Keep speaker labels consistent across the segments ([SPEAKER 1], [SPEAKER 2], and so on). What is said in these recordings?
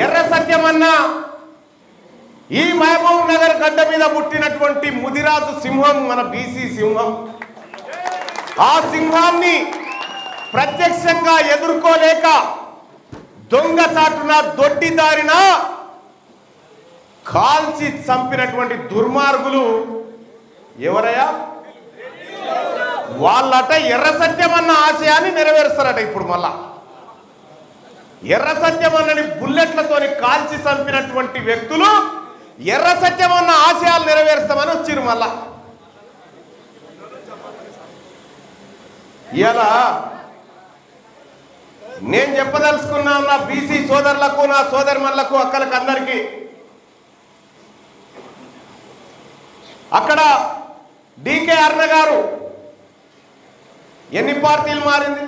[SPEAKER 1] ఎర్ర సత్యమన్న ఈ మహబూబ్ నగర్ గడ్డ మీద పుట్టినటువంటి ముదిరాజు సింహం, మన బీసీ సింహం. ఆ సింహాన్ని ప్రత్యక్షంగా ఎదుర్కోలేక దొంగచాటున దొడ్డిదారిన కాల్చి చంపినటువంటి దుర్మార్గులు ఎవరయ్యా? వాళ్ళట ఎర్ర సత్యమన్న ఆశయాన్ని నెరవేరుస్తారట. ఇప్పుడు మళ్ళా ఎర్ర సత్యమన్నని బుల్లెట్లతోని కాల్చి చంపినటువంటి వ్యక్తులు ఎర్ర సత్యమన్న ఆశయాలు నెరవేరుస్తామని వచ్చిరు. మళ్ళా ఇలా నేను చెప్పదలుచుకున్నా నా బీసీ సోదరులకు, నా సోదరిమణులకు, అక్కలకు, అందరికీ అక్కడ డికే అరుణ గారు ఎన్ని పార్టీలు మారింది?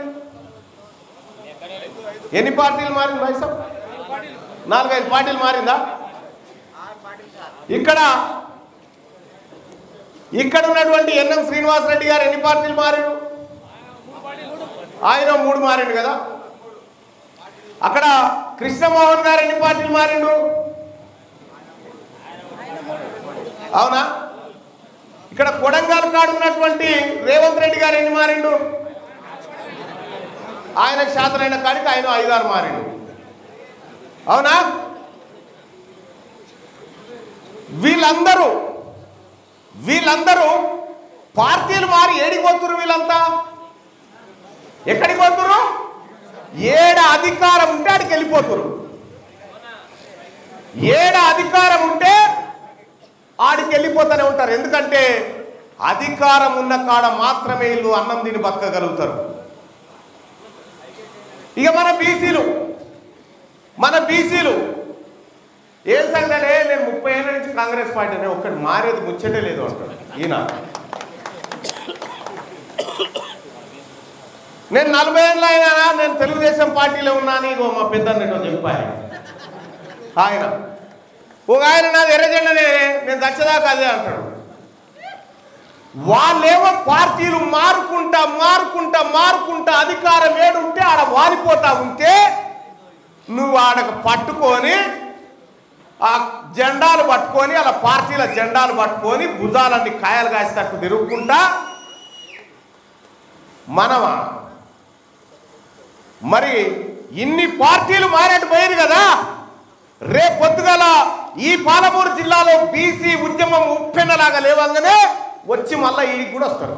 [SPEAKER 1] ఎన్ని పార్టీలు మారింది భాయ్ సాబ్? 4-5 పార్టీలు మారిందా? ఇక్కడ ఉన్నటువంటి ఎన్ఎం శ్రీనివాసరెడ్డి గారు ఎన్ని పార్టీలు మారిండు? ఆయన 3 మారిండు కదా. అక్కడ కృష్ణమోహన్ గారు ఎన్ని పార్టీలు మారిండు? అవునా? ఇక్కడ కొడంగల్ కాడు ఉన్నటువంటి రేవంత్ రెడ్డి గారు ఎన్ని మారిండు? ఆయనకు శాతనైన కాడికి ఆయన 5-6 మారిండు. అవునా? వీళ్ళందరూ పార్టీలు మారి ఏడికి పోతురు? వీళ్ళంతా ఎక్కడికి పోతురు? ఏడ అధికారం ఉంటే ఆడికి వెళ్ళిపోతురు. ఏడ అధికారం ఉంటే ఆడికి వెళ్ళిపోతూనే ఉంటారు. ఎందుకంటే అధికారం ఉన్న కాడ మాత్రమే వీళ్ళు అన్నం తిని బతకగలుగుతారు. ఇక మన బీసీలు ఏం సంగతే? నేను 30 ఏళ్ళ నుంచి కాంగ్రెస్ పార్టీనే, ఒక్కటి మారేది ముచ్చటే లేదు అంటాడు ఈయన. నేను 40 ఏళ్ళు అయినా నేను తెలుగుదేశం పార్టీలో ఉన్నాను. ఇగో మా పెద్దన్నట్టు చెప్పాను ఆయన. ఒక ఆయన నాది ఎర్రజెండనే, నేను దచ్చదాకా అదే అంటాడు. వాళ్ళేమో పార్టీలు మారుకుంటా అధికారం ఏడుంటే ఆడ వాలిపోతా ఉంటే నువ్వు ఆడకు పట్టుకొని ఆ జెండాలు పట్టుకొని, అలా పార్టీల జెండాలు పట్టుకొని భుజాలన్నీ కాయలు కాసేటట్టు తిరుగుకుంటా మనమా? మరి ఇన్ని పార్టీలు మారేట్టు పోయింది కదా. రేపు పొద్దుగల ఈ పాలమూరు జిల్లాలో బీసీ ఉద్యమం ఉప్పెన్నలాగా లేవంగానే వచ్చి మళ్ళీ ఈడికి కూడా వస్తారు.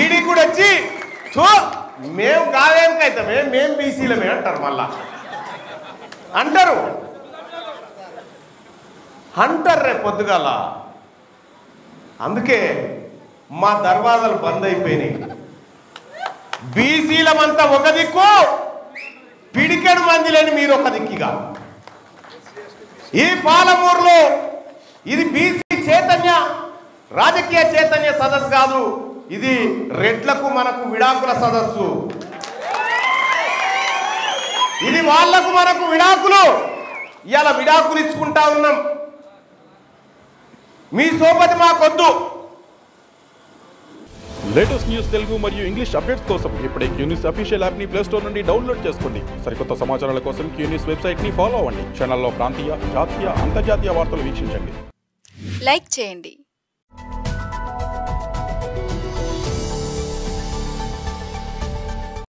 [SPEAKER 1] ఈడికి కూడా వచ్చి మేము కాదేమికైతామే, మేము బీసీలమే అంటారు. మళ్ళా అంటారు రేపు పొద్దుగాల. అందుకే మా దర్వాజాలు బంద్ అయిపోయినాయి. బీసీలమంతా ఒక దిక్కు, పిడికెడు మంది లేని మీరు ఒక దిక్కుగా. ఈ పాలమూరులో ఇది బీసీ చైతన్య, రాజకీయ చైతన్య సదస్సు కాదు, ఇది రెడ్లకు మనకు విడాకుల సదస్సు. ఇది వాళ్లకు మనకు విడాకులు. ఇవాళ విడాకులు ఇచ్చుకుంటా ఉన్నాం. మీ సోపతి మాకొద్దు.
[SPEAKER 2] లేటెస్ట్ న్యూస్ తెలుగు మరియు ఇంగ్లీష్ అప్డేట్స్ కోసం ఇప్పుడే క్యూన్యూస్ అఫీషియల్ యాప్ ని ప్లే స్టోర్ నుండి డౌన్లోడ్ చేసుకోండి. సరికొత్త సమాచారాల కోసం క్యూన్యూస్ వెబ్సైట్ ని ఫాలో అవ్వండి. ఛానల్లో ప్రాంతీయ, జాతీయ, అంతర్జాతీయ వార్తలు వీక్షించండి.
[SPEAKER 3] లైక్ చేయండి.